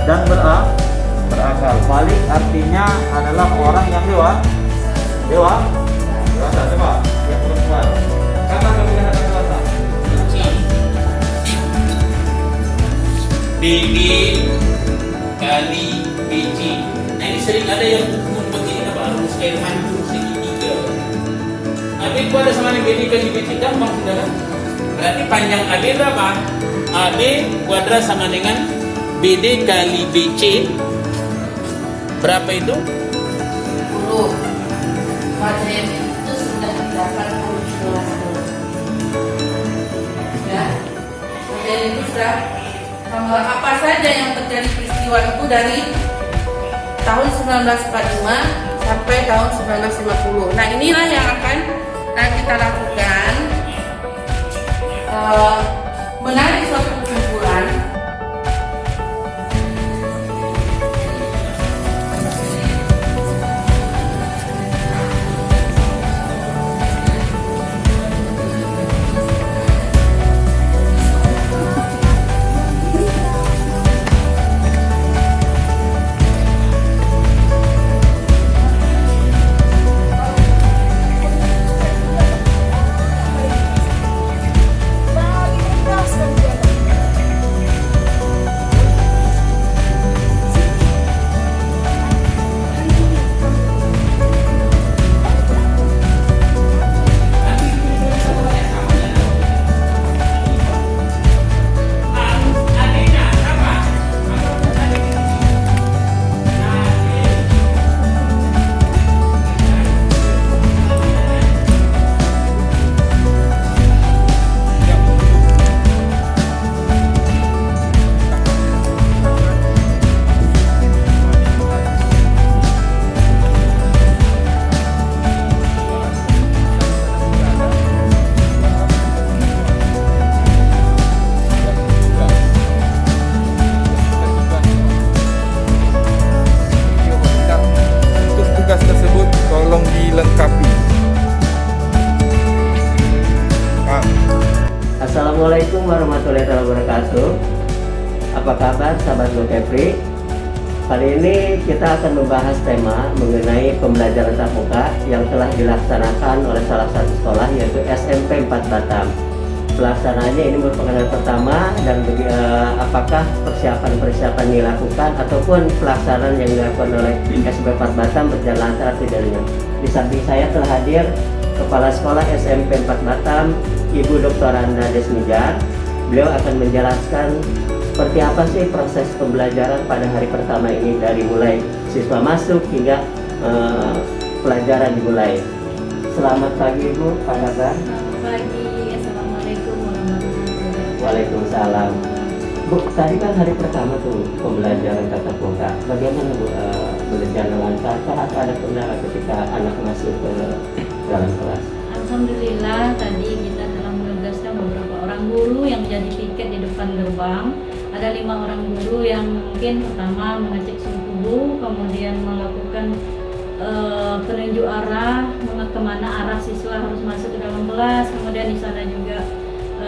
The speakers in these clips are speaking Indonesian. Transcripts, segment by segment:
dan berakal. Balik artinya adalah orang yang dewasa. Coba yang perempuan. Kata pemilihan dewasa. BD kali BC. Nah ini sering ada yang hukum begini apa harus air mancur segitiga. Tapi gua ada sama BD kali BC gampang sudah kan? Berarti panjang AB berapa? AB kuadrat sama dengan BD kali BC. Berapa itu? 10. Materi itu sudah didapat ya. Materi itu sudah apa saja yang terjadi peristiwa itu dari tahun 1945 sampai tahun 1950. Nah inilah yang akan kita lakukan, menarik suatu kesimpulan. Assalamualaikum warahmatullahi wabarakatuh. Apa kabar sahabat Lokepri? Kali ini kita akan membahas tema mengenai pembelajaran tatap muka yang telah dilaksanakan oleh salah satu sekolah, yaitu SMP 4 Batam. Pelaksanaannya ini merupakan hari pertama, dan apakah persiapan dilakukan ataupun pelaksanaan yang dilakukan oleh SMP 4 Batam berjalan lancar tidaknya. Di samping saya telah hadir Kepala Sekolah SMP 4 Batam, Ibu Dr. Anda Desmijar. Beliau akan menjelaskan seperti apa sih proses pembelajaran pada hari pertama ini, dari mulai siswa masuk hingga pelajaran dimulai. Selamat pagi Ibu, apa kabar? Selamat pagi, Assalamualaikum warahmatullahi wabarakatuh. Waalaikumsalam. Bu, tadi kan hari pertama tuh pembelajaran tatap muka. Bagaimana Bu, berjalan lancar atau ada kendala ketika anak masuk ke dalam kelas? Alhamdulillah, tadi kita telah menugaskan beberapa orang guru yang menjadi piket di depan gerbang. Ada 5 orang guru yang mungkin pertama mengecek suhu tubuh, kemudian melakukan penunjuk arah kemana arah siswa harus masuk ke dalam kelas. Kemudian di sana juga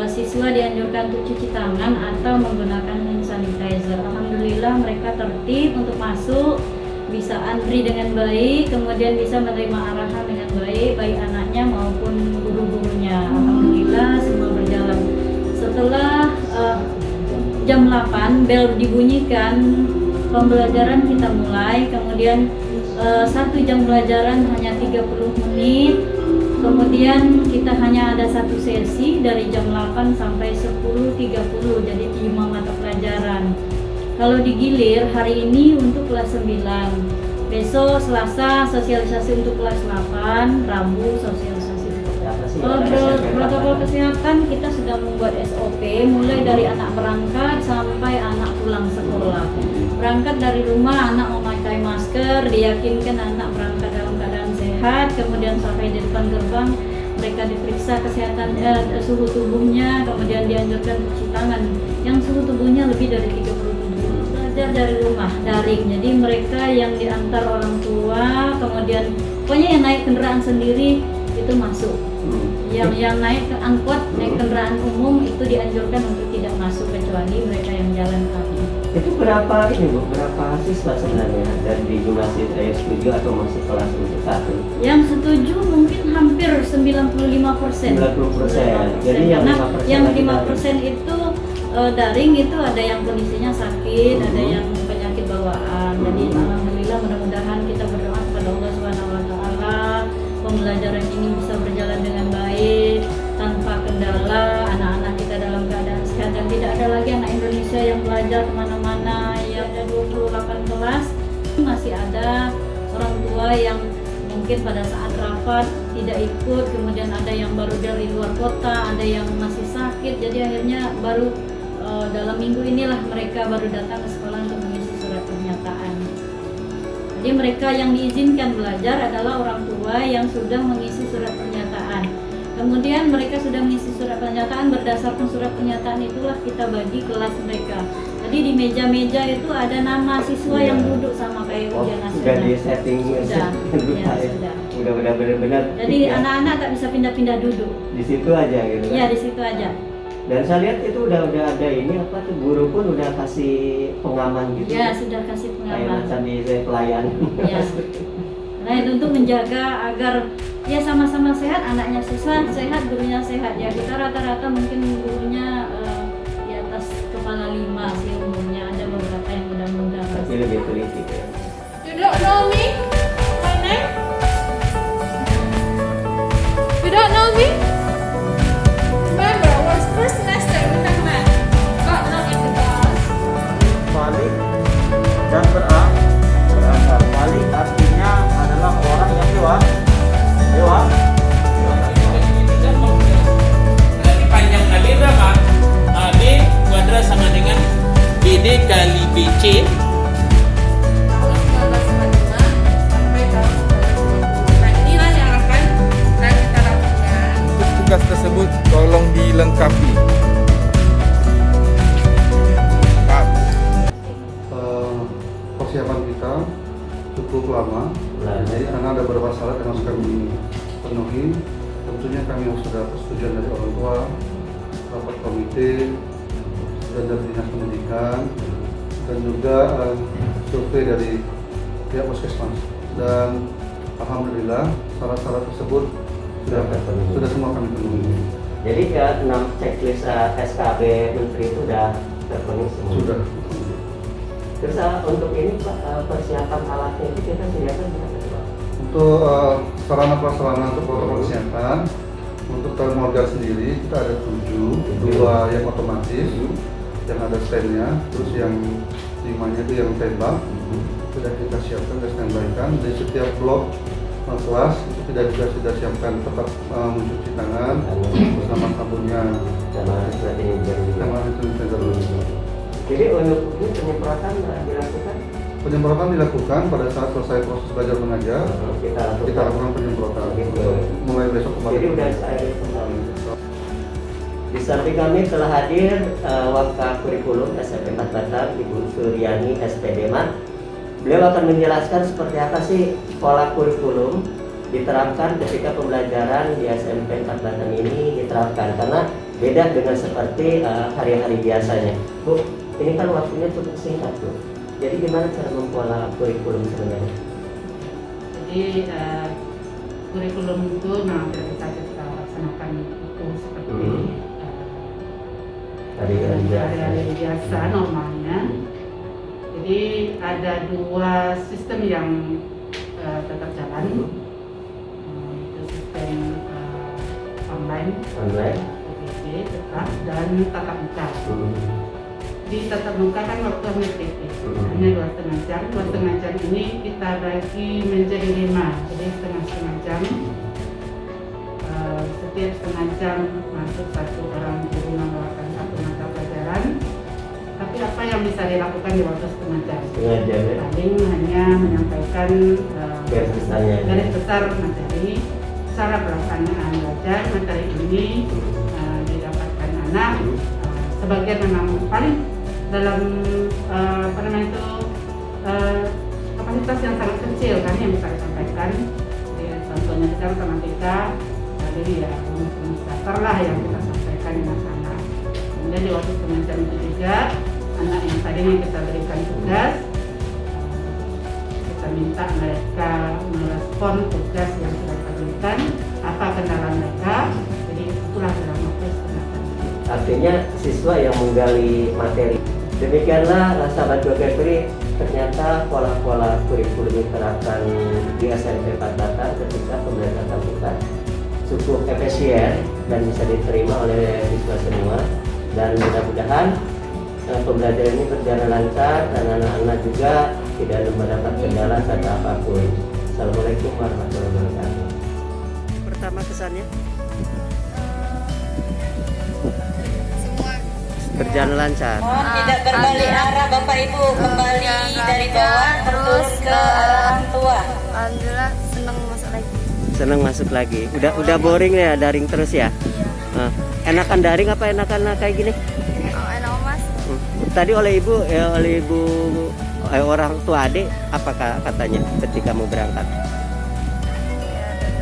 siswa dianjurkan untuk cuci tangan atau menggunakan hand sanitizer. Alhamdulillah mereka tertib untuk masuk, bisa antri dengan baik, kemudian bisa menerima arahan dengan baik, baik anaknya maupun guru-gurunya. Alhamdulillah semua berjalan. Setelah jam 8 bel dibunyikan, pembelajaran kita mulai. Kemudian 1 jam pelajaran hanya 30 menit. Kemudian kita hanya ada 1 sesi dari jam 8 sampai 10.30, jadi 5 mata pelajaran. Kalau digilir hari ini untuk kelas 9, besok Selasa sosialisasi untuk kelas 8, Rabu sosialisasi untuk kelas 8. Protokol kesehatan kita sudah membuat SOP mulai dari anak berangkat sampai anak pulang sekolah. Berangkat dari rumah anak memakai masker, diyakinkan anak berangkat dalam keadaan sehat, kemudian sampai di depan gerbang mereka diperiksa kesehatan suhu tubuhnya, kemudian dianjurkan cuci tangan yang suhu tubuhnya lebih dari 30. Belajar dari rumah daring, jadi mereka yang diantar orang tua, kemudian pokoknya yang naik kendaraan sendiri itu masuk. yang naik ke angkot, naik kendaraan umum itu dianjurkan untuk tidak masuk kecuali mereka yang jalan kaki. Itu berapa ini Bu? Berapa siswa sebenarnya dan di jumlah siswa yang setuju atau masuk kelas untuk satu? Yang setuju mungkin hampir 95%. 90%. Jadi yang karena 5% yang lagi 5% itu daring itu ada yang kondisinya sakit, ada yang penyakit bawaan. Jadi alhamdulillah mudah-mudahan kita berdoa kepada Allah Subhanahu wa taala pembelajaran ini bisa berjalan dengan baik tanpa kendala, anak-anak kita dalam keadaan sehat dan tidak ada lagi anak Indonesia yang belajar kemana-mana. Ya ada 28 kelas, masih ada orang tua yang mungkin pada saat rapat tidak ikut, kemudian ada yang baru dari luar kota, ada yang masih sakit, jadi akhirnya baru dalam minggu inilah mereka baru datang ke sekolah untuk mengisi surat pernyataan. Jadi mereka yang diizinkan belajar adalah orang tua yang sudah mengisi surat pernyataan. Kemudian mereka sudah mengisi surat pernyataan, berdasarkan surat pernyataan itulah kita bagi kelas mereka. Jadi di meja-meja itu ada nama siswa yang duduk sama kayak ujian nasional. Sudah di setting Sudah, ya, sudah. Udah benar-benar. Jadi anak-anak tak bisa pindah-pindah duduk. Di situ aja gitu. Iya, di situ aja. Dan saya lihat itu udah ada ini apa tuh, guru pun udah kasih pengaman gitu. Ya, sudah kasih Kayak pengaman. macam di pelayan. Ya. Nah, itu untuk menjaga agar ya sama-sama sehat, anaknya siswa sehat, gurunya sehat. Ya kita rata-rata mungkin gurunya di atas kepala 5 sih umumnya, ada beberapa yang muda-muda. Tapi lebih teliti ya. You don't know me? My name? You don't know me? Remember, it was first semester we have met. Got not in the class. Balik dan berakal. Balik artinya adalah orang yang dewa. Berarti panjang AB berapa? AB kuadrat sama dengan BD kali BC. Tahun 1945 sampai tahun 1950. Nah, inilah yang akan kita lakukan. Tugas tersebut tolong dilengkapi. Persiapan kita cukup lama, jadi karena ada beberapa syarat yang harus kami penuhi. Tentunya kami harus sudah persetujuan dari orang tua, rapat komite, dan dari dinas pendidikan, dan juga survei dari pihak puskesmas. Dan alhamdulillah syarat-syarat tersebut sudah semua kami penuhi. Jadi ya 6 checklist SKB Menteri itu sudah terpenuhi semua. Sudah. Terus untuk ini Pak, persiapan alatnya itu kita sediakan berapa Pak? Untuk sarana prasarana untuk protokol kesehatan, untuk termorgan sendiri kita ada 7, 2 yang otomatis, yang ada standnya, terus yang 5-nya itu yang tembak, sudah kita siapkan dan standbykan. Di setiap blok kelas itu sudah siapkan tempat mencuci tangan bersama sabunnya, Sama strategi sama sanitizer. Jadi untuk ini penyemprotan dilakukan? Penyemprotan dilakukan pada saat selesai proses belajar mengajar. Kita lakukan penyemprotan mulai besok kembali. Jadi udah saya kembali. Di samping kami telah hadir Wakaf Kurikulum SMP 4 Batam Ibu Suryani SPD Mat. Beliau akan menjelaskan seperti apa sih pola kurikulum diterapkan ketika pembelajaran di SMP 4 Batam ini diterapkan, karena beda dengan seperti hari-hari biasanya. Bu, ini kan waktunya cukup singkat tuh. Jadi gimana cara mempola kurikulum sebenarnya? Jadi kurikulum itu memang tidak bisa kita laksanakan itu seperti hari-hari biasa normalnya. Jadi ada 2 sistem yang tetap jalan, itu sistem online, PBB tetap, dan tatap muka. Di tatap muka kan waktu hanya 2,5 jam. 2,5 jam ini kita bagi menjadi 5, jadi setengah jam. Setiap setengah jam masuk 1 orang guru membawakan 1 mata pelajaran. Tapi apa yang bisa dilakukan di waktu setengah jam? Paling hanya menyampaikan garis besar materi, cara pelaksanaan belajar materi ini didapatkan anak. Sebagian memang paling dalam kapasitas yang sangat kecil kan yang bisa disampaikan. Contohnya kita matematika jadi ya rumus dasar lah yang kita sampaikan di anak-anak. Kemudian di waktu semacam itu juga anak yang tadinya kita berikan tugas, kita minta mereka merespon tugas yang sudah kita berikan, apa kendala mereka, jadi itulah drama quest kenapa. Artinya siswa yang menggali materi. Demikianlah sahabat Guru Kepri, ternyata pola-pola kurikulum diterapkan di SMP 4 Batang ketika pembelajaran tatap muka cukup efisien dan bisa diterima oleh siswa semua, dan mudah-mudahan pembelajaran ini berjalan lancar dan anak-anak juga tidak mendapat kendala atau apapun. Assalamualaikum warahmatullahi wabarakatuh. Pertama kesannya? Berjalan lancar. Mohon tidak berbalik arah Bapak Ibu, kembali dari bawah terus ke arah orang tua. Alhamdulillah senang masuk lagi. Senang masuk lagi. Udah boring ya daring terus ya? Iya. Enakan daring apa enakan kayak gini? Oh, enak Mas. Tadi oleh ibu orang tua adik apakah katanya ketika mau berangkat? Ya, jaga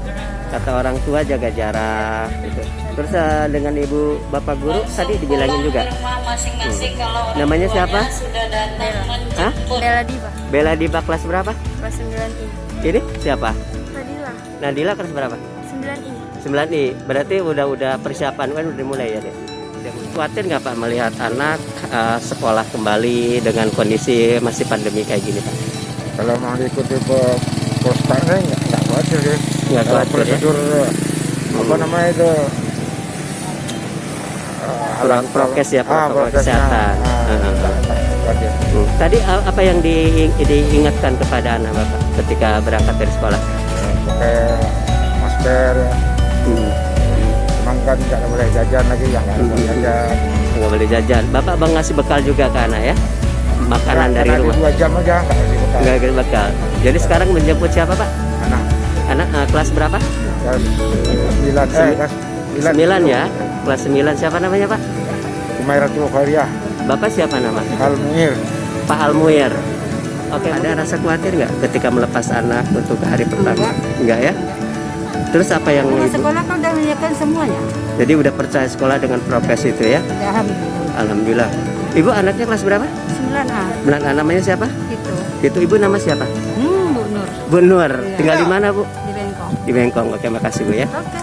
jarak. Kata orang tua jaga jarak gitu. Terus dengan ibu bapak guru tadi dibilangin juga. Masing-masing kalau orang Namanya tuanya siapa? sudah datang Hah? menjemput. Bella Diva, Bella Diva kelas berapa? kelas 9I. Ini siapa? Tadilah Nadila kelas berapa? 9I. 9I. Berarti udah persiapan kan udah mulai ya, Dek? Khawatir nggak Pak melihat anak sekolah kembali dengan kondisi masih pandemi kayak gini, Pak? Kalau mau ikuti prospeknya nggak khawatir deh. Nggak khawatir ya? Prosedur apa namanya itu? Kurang prokes ya, protokol kesehatan. Khawatir. Tadi apa yang diingatkan kepada anak Bapak ketika berangkat dari sekolah? Pakai masker. Emang kan nggak boleh jajan lagi, yang nggak boleh jajan. Nggak boleh jajan. Bapak bang ngasih bekal juga ke anak ya? Makanan dari Karena rumah? 2 jam aja nggak kasih bekal. Nggak ada bekal. Jadi sekarang menjemput siapa Pak? Anak Anak kelas berapa? kelas 9 9 ya? Kelas 9 siapa namanya Pak? Umairatul Khairiyah Bapak siapa nama? Al-Muir. Pak Almuir. Oke, ada rasa khawatir nggak ketika melepas anak untuk hari pertama? Enggak ya? Terus apa yang ibu? Sekolah kan udah menyiapkan semuanya. Jadi udah percaya sekolah dengan prokes itu ya? Alhamdulillah. Alhamdulillah. Ibu anaknya kelas berapa? 9A. Benar namanya siapa? Itu. Itu ibu nama siapa? Bu Nur Bu Nur. Tinggal di mana Bu? di Bengkong. Di Bengkong. Oke, makasih Bu ya. Oke.